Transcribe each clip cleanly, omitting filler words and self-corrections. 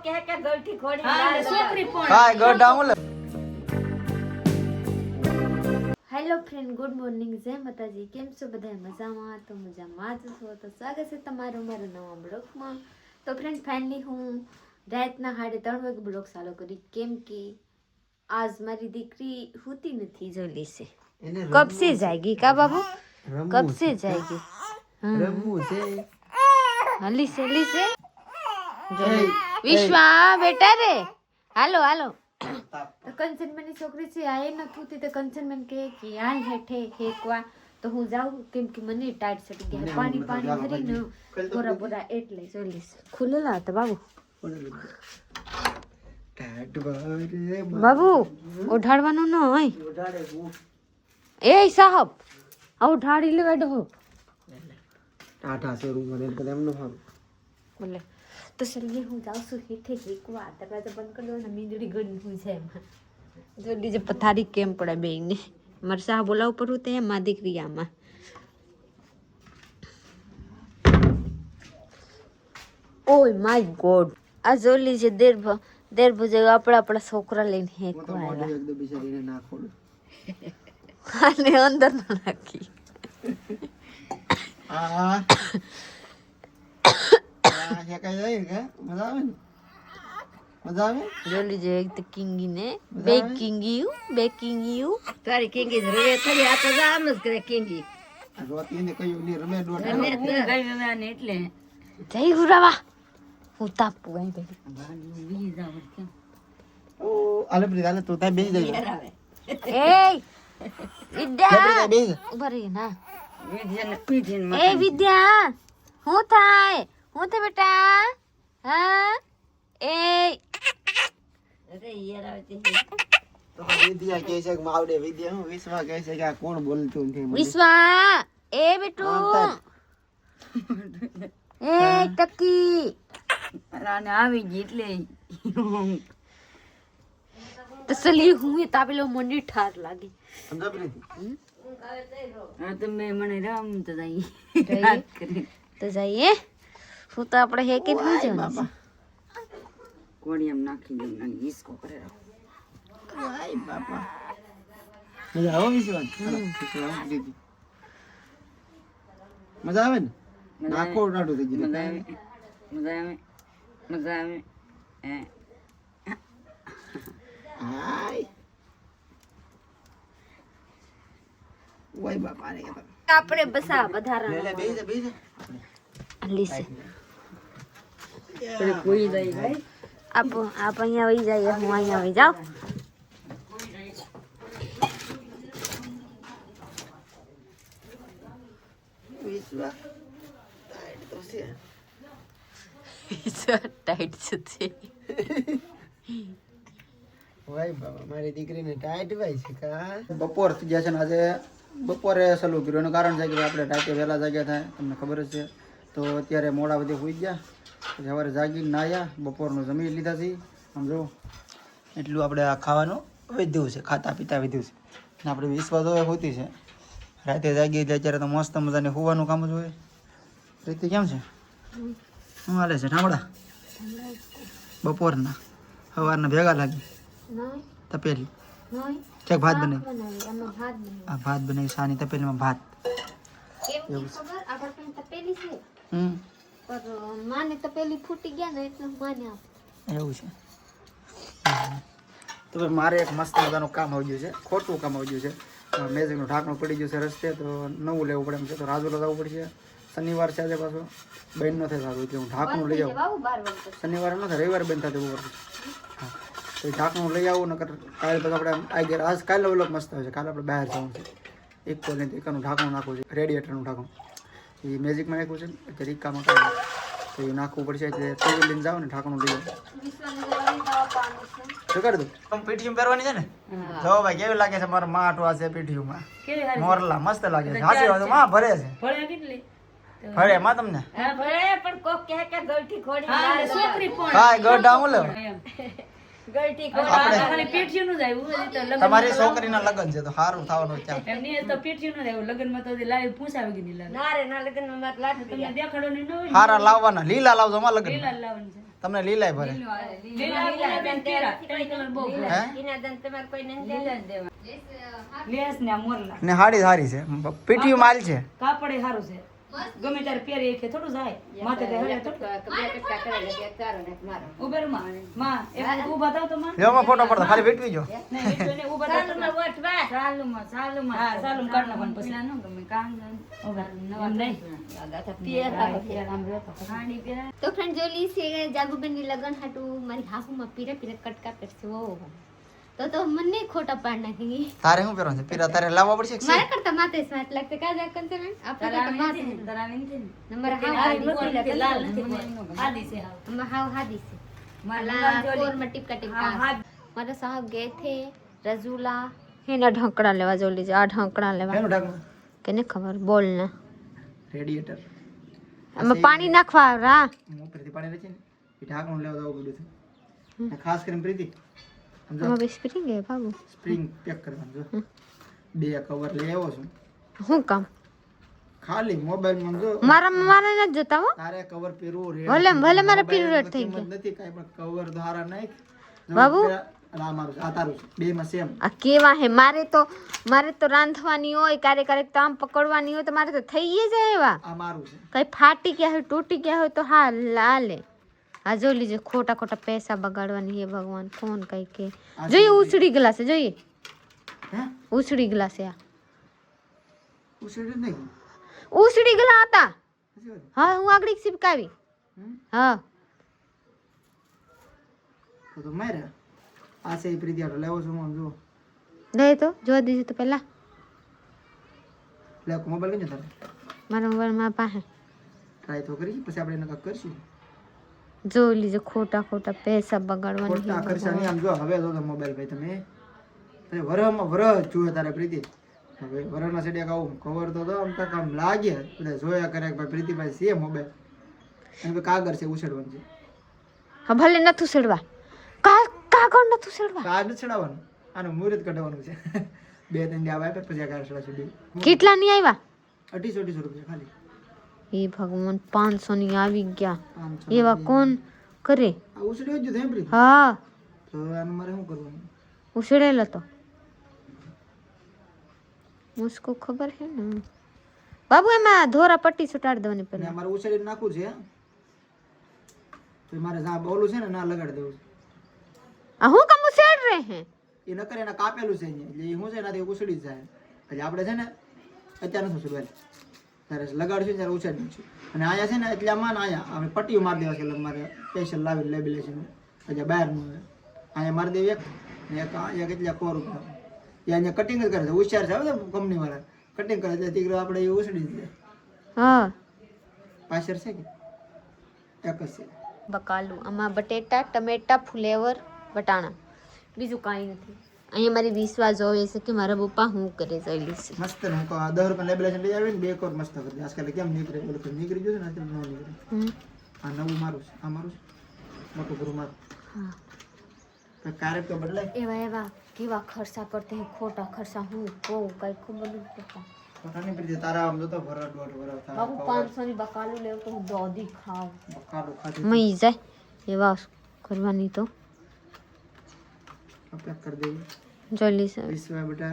કે ગળઠી ખોડી હા છોકરી પણ હા ગઢા હું લે. હેલો ફ્રેન્ડ, ગુડ મોર્નિંગ, જય માતાજી. કેમ છો બધા? મજામાં? તો મજામાં જ છો. તો સ્વાગત છે તમારું મારા નવા બ્લોગમાં. તો ફ્રેન્ડ ફાઇનલી હું રાતના 3:30 વાગે બ્લોગ ચાલુ કરી, કેમ કે આજ મારી દીકરી હોતી નથી. જો લેશે કબ से जाएगी का बाबू, कब से जाएगी? રમવું છે. લીસે વિશ્વા બેટા રે, હાલો હાલો. તો કંચનબેનની છોકરી છે, આ એ નથી હોતી. તો કંચનબેન કહે કે હાલ હેઠે હેકવા. તો હું જાઉં, કેમ કે મને ટાઈટ સટી ગયા, પાણી ભરીને બોરા એટલે જોલીશ. ખુલ્લેલા હતા બાબુ. બાબુ ઉઠાડવાનું ન હોય. એ સાહેબ આ ઉઠાડી લેવાડો હો. ટાટા શરૂ કરે એટલે એમનો ભાવ બોલે તો ચલીએ, હું જાઉં છું હેઠે હેકવા. દરવાજો બંધ કરી દો ને, મીંદડી ગળી હું છે એમાં. જો દીજે પથારી કેમ પડે બેને. મરસા બોલાવ પડું તે માં દીકરી આમાં. ઓય માય ગોડ, આ જો લીજે દેર ભજે આપણા છોકરા લઈને હેકવા આવ્યા. એકદમ બિચારીને નાખોડું આને અંદર ન નાખી. આ હે કઈ જાય કે મજા આવે ને, મજા આવે. જો લીજે એક તો કિંગી ને બેકિંગ યુ તારી કિંગી રે થોડી આ તો આમ જ કરે કિંગી રોતી ને કયું ની રમે દોડ રમે ગઈ ને એટલે જય ગુરાવા. હું તાપુ ગઈ બેઠી. વી જાવ કેમ ઓ આલે પ્રી આલે તો તા બેસી જાય. આવે એ વિદ્યા બેસી ઉભા રહી ના. વિદ્યાને પીધીન એ વિદ્યા હું થાય બેટા? હા એ અરે યાર આવતી તો વિદ્યા કહે છે કે માવડે વિદ્યા હું વિશ્વા કહે છે કે આ કોણ બોલતું નથી મને. વિશ્વા એ બેટુ એ ટકી રાને આવી ગઈ એટલે તો ચલી હું એ તાપેલો મને ઠાર લાગી. સમજા પ્રી હા તમે મને રામ તો દઈ તો જઈએ હું તો આપણે હેકે જ ન જવાનું. કોડી એમ નાખી દઉં અને હિસકો કરે આય બાપા મજા આવે વિશ્વા વિશ્વા દીદી મજા આવે ને નાખો ડાડો થઈ ગયો. મજા આવે હાય ઓય બાપા રે આપણે બસા લે વધારા બેસી જા લીસે કોઈ જાય ભાઈ આપ અહીંયા વહી જઈએ, હું અહીંયા વહી જાઉં. વિશ્વા ટાઈટ તો છે ટાઈટ છે. ઓય બાબા મારી દીકરીને ટાઈટ ભાઈ છે કા. બપોર થઈ ગયા છે ને આજે બપોરે સલું કર્યું એનું કારણ છે કે આપણે રાતે વહેલા જાગ્યા થાય, તમને ખબર જ છે. તો અત્યારે મોડા બધે સુઈ ગયા, સવારે જાગીને નાહ્યા, બપોરનું જમી લીધા છે. આમ જો એટલું આપણે આ ખાવાનું વધ્યું છે, ખાતા પીતા વધ્યું છે. ને આપણે વિશ્વાસ હોય હોતી છે, રાતે જાગી એટલે અત્યારે તો મસ્ત મજાને હોવાનું કામ જ હોય. રીતે કેમ છે, શું હાલે છે ઠામડા? બપોરના સવારના ભેગા લાગી તપેલી ક્યાંક ભાત બનાવી. આ ભાત બનાવી સાની તપેલીમાં ભાત. ફૂટી ગયા ને એટલે માને એવું છે. તો ભાઈ મારે એક મસ્ત મજાનું કામ આવી ગયું છે, ખોટું કામ આવી ગયું છે. મેજિકનું ઢાંકણું પડી ગયું છે રસ્તે, તો નવું લેવું પડે એમ છે. તો રાજુલા જવું પડશે, શનિવાર છે આજે પાછો, બંધ ન થાય સારું એટલે હું ઢાંકણું લઈ આવું. શનિવારે ન થાય, રવિવારે બંધ થાય એવું પડશે. હા તો એ ઢાંકણું લઈ આવું, નકર કાલે પછી આપણે આવી ગયા. આજ કાલે વ્લોગ મસ્ત આવે છે, કાલે આપણે બહાર જવાનું છે. એક કોલ નથી, એકાનું ઢાંકણું નાખવું છે, રેડિએટરનું ઢાંકણું. એ મેજિકમાં નાખ્યું છે, અત્યારે ઇકામાં કાઢવું તો એ નાખવું પડશે. એટલે ટેબલ લઈને જાવ ને ઢાંકણું લઈ જાવ. શું કરી દઉં? પીઠિયું પહેરવાની છે ને, જો ભાઈ કેવી લાગે છે મારા માં આટવા છે પીઠિયુંમાં. મોરલા મસ્ત લાગે છે. સાચી વાત માં ભરે છે. ભરે માં તમને હા ભરે પણ કોક કે ગળઠી ખોડી હા છોકરી પણ હા ગઢા હું લે ગળઠી ખોડી ખાલી પીઠિયું નું જાય તો લગન તમારી છોકરીના લગન છે તો સારું થવાનું છે. એમની તો પીઠિયું નું જાય લગન માં તો લાવી પૂછાવી ગઈ ની લાગે ના રે ના લગન માં લાઠ તમને દેખાડો ની ન હોય હારા લાવવાના લીલા લાવજો માં લગન લીલા લાવવાનું છે. તમને લીલાય ભરે લીલા બેન પીળા ત્રણ કલર બહુ ગમે. હે લીલા જ દેવા. લેસ ને આ મોરલા ને હાડી સારી છે પીટીયુ માલ છે કાપડે સારું છે ગમે ત્યારે પહેરી કે થોડું જાય માથે તે હરે થોડું ઉભેર માં એક ઊભા થાવ તો માં લ્યો માં ફોટો પડતો ખાલી વેટવી જો નહીં એટલે ઊભા થાવ ચાલુમાં કાઢ નાખવાનું પછી તો ફ્રેન્ડ જોઈ છે જાગુબેન ની લગન હાટું મારી હાહુમાં પીરા પીરા કટકા કરશે ઓ તો મને ખોટા પાડ નાખી તારે શું પહેરવાનું છે પીરા તારે લાવવા પડશે કે મારા કરતા માથે સ્માર્ટ લાગશે કા જાક કંસે ને આપણે કરતા માથે નંબર हाउ हादी से माला कोर में टिपका टिपका मारे साहब गए थे रजूला है ना ढंकड़ा लेवा जो लीजिए आ ढंकड़ा लेवा એનું ઢાંકણું केने खबर बोल ना રેડિએટર અમે પાણી નાખવા રા હું પ્રીતિ પાણી રચી ને એ ઢાંકણું લેવા જવું પડ્યું છે ને ખાસ કરીને પ્રીતિ સમજો અમે સ્પ્રિંગ હે બાબુ સ્પ્રિંગ પેક કરવાનું જો 2 કવર લઈ આવ્યો છું હું કામ ખાલી મોબાઈલ માં જો મારા ન જોતા હો તારે કવર પહેરવું રે ભલે મારા પીરિયડ થઈ ગયો નથી કાઈ પણ કવર ધારા નાખ બાબુ આ મારું આ તારું છે બે માં સેમ આ કેવા હે મારે તો રાંધવાની હોય ક્યારેક તો આમ પકડવાની હોય તો મારે તો થઈ જાય એવા આ મારું છે કઈ ફાટી ગયા હોય તૂટી ગયા હોય તો હા લાલે આ જો લીજે ખોટા પૈસા બગાડવાની હે ભગવાન કોણ કઈ કે જોઈએ ઉછળી ગ્લાસ જોઈએ હે ઉછળી ગ્લાસ આ ઉછળી નહીં ઉછળી ગલા હતા હજી વાત. હા હું આગળ સિપકાવી હમ? હા તો માર્યા આ છે પ્રીતિ આટો લેવો છું આમ જો દે તો જો દીધી તો પેલા લે મોબાઈલ કઈ તારે મારા મોબાઈલ માં પાસે ટ્રાય તો કરી પછી આપણે એને કાંઈક કરશું જો લીજે ખોટા પૈસા બગાડવાની ખોટા હે ખર્ચા નહીં આમ જો હવે જો મોબાઈલ ભાઈ તમે પછી વરહમાં વરહ જુએ તારે પ્રીતિ હવે વરહના સેડિયા આવું કવર તો આમ તક આમ લાગે બધા જોયા કરે કે ભાઈ પ્રીતિભાઈ છે મોબાઈલ અને ભાઈ કાગળ છે ઉછળવાનું છે હા ભલે નતું સડવા કાગળ નતું સડવા કાગળ નથી ચડાવવાનું આનું મુહૂર્ત કઢાવવાનું છે 2-3 દી આવે પછી આ કાગળ ચડાવશું કેટલા ની આવ્યા 250 રૂપિયા ખાલી એ ભગવાન 500 ની આવી ગયા 500 એવા કોણ કરે આ ઉછળ્યો જ છે પ્રીતિ હા તો આનું મારે શું કરવાનું ઉછળેલો તો મુસ્કો ખબર હે ને બાબુ એમાં ધોરા પટ્ટી સુટાડી દેવાની અને પેલા મારે ઉછળીને નાખવું છે તો મારે જ્યાં બોલું છે ને ના લગાડી દેવું આ હું કામ ઉછેડ રહે હે એ ન કરે એના કાપેલું છે અહીંયા. એટલે એ શું છે એનાથી ઉછળી જ જાય એટલે આપણે છે ને અત્યારે નથી ઉછળવાનું ત્યારે લગાડશું ત્યારે ઉછળી નાખશું અને અહીંયા છે ને એટલે આમાં ને અહીંયા આપણે પટ્ટીઓ મારી દેવા છે એટલે મારે સ્પેશિયલ લાવી લેબિલેશન એટલે બહારનું આવે અહીંયા મારી દેવી એક ને એક અહીંયા કેટલા કોર ઉપર એ અહીંયા કટિંગ જ કરે છે હોશિયાર છે હવે કંપની વાળા કટિંગ કરે છે દીકરો આપણે એ ઉછળી જ જાય હા પાછળ છે કે એક જ છે બકાલું આમાં બટેટા ટમેટા ફુલેવર વટાણા બીજું કાંઈ નથી અહીંયા મારી વિશ્વાસ જોવે છે કે મારા પપ્પા હું કરે જોઈ છે મસ્ત ને હું કહું આ 10 રૂપિયા લેબિલેશન લઈ આવીને 2 કોર મસ્ત કરી દે આજકાલ કેમ નીકળે બોલો તો નીકળી ગયું છે ને અત્યારે ન નીકળે આ નવું મારું છે આ મારું છે મોટું ગુરુ મારું હા તો ક્યારેક તો બદલાય એવા કેવા ખર્ચા કરતે હે ખોટા ખર્ચા હું કહું કઈ ખબર નથી પડતા પોતાની પ્રીતિ તારા આમ જોતો ભરા દોઢ ભરા થાય બાબુ 500 ની બકાલું લેવું તો હું દોધી ખાવ બકાલો ખાધી મઈ જાય એવા કરવાની તો પેક કરી દેવી જલ્દી છે વિશ્વા બેટા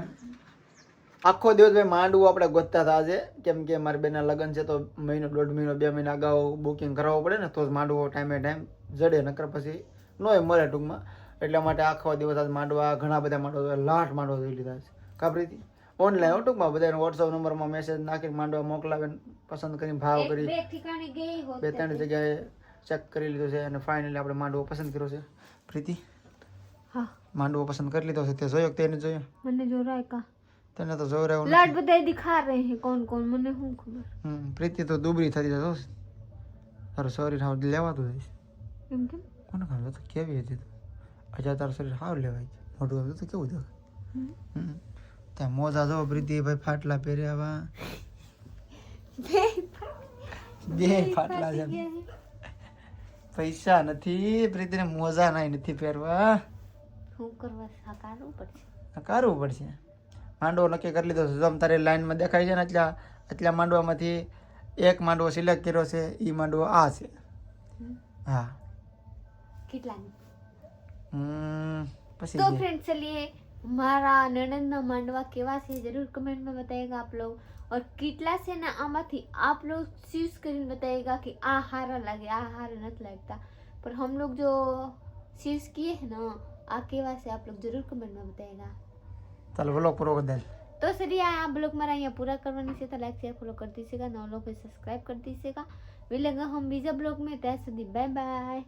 આખો દિવસ ભાઈ માંડવું આપણે ગોતતા હતા આજે કેમ કે મારા બેના લગ્ન છે તો મહિનો 1.5 મહિનો 2 મહિના અગાઉ બુકિંગ કરાવવું પડે ને તો જ માંડવો ટાઈમે ટાઈમ જડે નકર પછી નોય મળે ટૂંકમાં એટલા માટે આખો દિવસ આજ માંડવા ઘણા બધા માંડવા લાટ માંડવા જોઈ લીધા છે કાપરીથી ઓનલાઈન ટૂંકમાં બધાને વોટ્સઅપ નંબરમાં મેસેજ નાખીને માંડવા મોકલાવે પસંદ કરીને ભાવ કરી બે ઠિકાણે ગઈ હોત 2-3 જગ્યાએ ચેક કરી લીધું છે અને ફાઇનલી આપણે માંડવો પસંદ કર્યો છે પ્રીતિ હા માંડવો પસંદ કરી લીધો છે તે જોયો કે તેને જોયો મને જોરાય કા તને તો જોઈ રહ્યો લાડ બધા દિખા રહે હે કોણ કોણ મને શું ખબર પ્રીતિ તો દુબળી થતી જતો તારું શરીર હાવ લેવાતું જઈશ એમ કેમ કોને ખબર તો કેવી હતી અજા તારું શરીર હાવ લેવાય છે મોટું આમ તો કેવું દેખાય ત્યાં મોજા જો પ્રીતિ ભાઈ ફાટલા પહેર્યા બે ફાટલા છે પૈસા નથી પ્રીતિને મોજા નાય નથી પહેરવા શું કરવા સાકારવું પડશે કરવું પડશે માંડવો નક્કી કરી લીધો છે જેમ તારી લાઈનમાં દેખાય છે ને એટલા માંડવામાંથી એક માંડવો સિલેક્ટ કર્યો છે એ માંડવો આ છે હા કેટલાની પછી तो फ्रेंड्स चलिए हमारा ननंदना मांडवा केवा से जरूर कमेंट में बताइएगा आप लोग और कितला से ना आमाथी आप लोग चूज करके बताइएगा कि आ हारा लगे आ हारा नहीं लगता पर हम लोग जो चूज किए हैं ना आ केवा से आप लोग जरूर कमेंट में बताइएगा ચાલો વ્લોગ પૂરો કરી દે तो चलिए આ બ્લોગ મારા અહીંયા પૂરા કરવાની છે તો લાઈક શેર ફોલો કરી દીजिएगा नौ लोग सब्सक्राइब कर दीजिएगा मिलेंगे हम बीजा ब्लॉग में ત્યાં સુધી बाय बाय।